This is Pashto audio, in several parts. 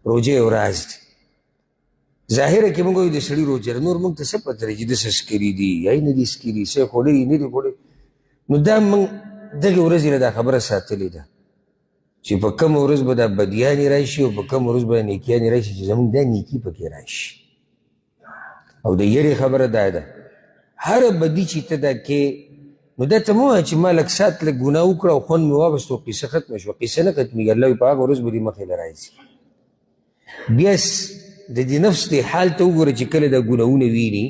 روجه یو راز دی ظاهره کې موږ وایو د سړي روجه ده نور موږ ته څه پته دی چې داسې سکري دي یا نه دي سکري څه خوړلي نه دي خوړلي نو دا موږ دغې ورځې نه دا خبره ساتلې ده چې په کومه ورځ به دا بدیانې راشي او په کومه ورځ به نیکیانې راشي چې زموږ دا نیکي پکې راشي او د یرې خبره دا ده هره بدي چې ته دا کې نو دا ته مه وایه چې ما لږ ساعت لږ ګناه وکړه او خوند مې واخیست او قصه ختمه شوه قصه نه ختمېږي الله وایي په هغه ورځ به دې مخې له راځي بیا د دې نفس دې حال ته وګوره چې کله دا ګناهونه ویني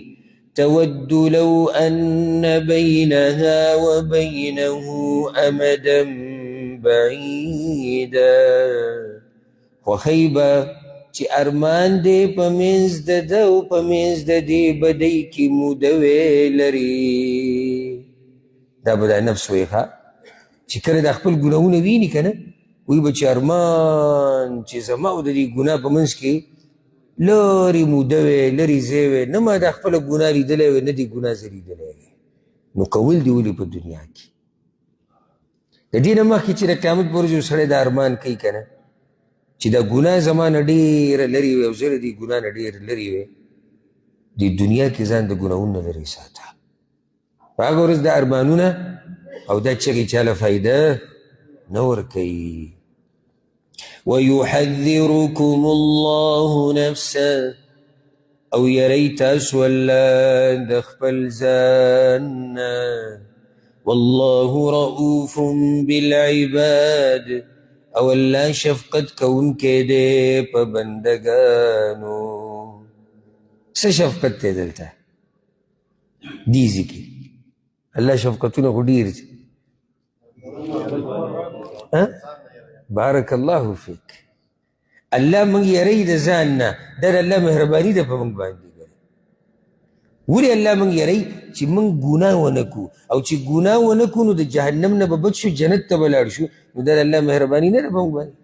تود لو أن بينها وبينه أمدا بعيدا خوښی به چې ارمان دی په منځ د ده او په منځ د دې بدۍ کې موده وی لري دا به دا نفس وایي ښه چې کله دا خپل ګناهونه ویني که نه وایي به چې ارمان چې زما او د دې ګناه په منځ کې لرې موده وی لرې ځای وی نه ما دا خپله ګناه لیدلی وی نه دې ګناه زه لیدلی وی نو کول دې ولې په دنیا کې د دې نه مخکې چې د قیامت په ورځ یو سړی دا ارمان کوي که نه چې دا ګناه زما نه ډېره لرې وي او زه د دې ګناه نه ډېر لرې وی دې دنیا کې ځان د ګناهونو نه لرې ساته په هغه ورځ دا ارمانونه او دا چغې چاله فایده نه ورکوي ويحذركم الله نفسه او یری تاسو الله د خپل ځان والله رؤوف بالعباد او الله شفقت کوونکی دی په بندګانو څه شفقت دی دلته دې ځای کې الله شفقتونه خو ډېر دي بارک الله فیک الله موږ یری د ځان نه دا د الله مهرباني ده په موږ باندې ولې الله موږ یری چې موږ ګناه ونه کړو او چې ګناه ونه کړو نو د جهنم نه به بچ شو جنت ته به لاړ شو نو دا د الله مهرباني نه ده په موږ باندې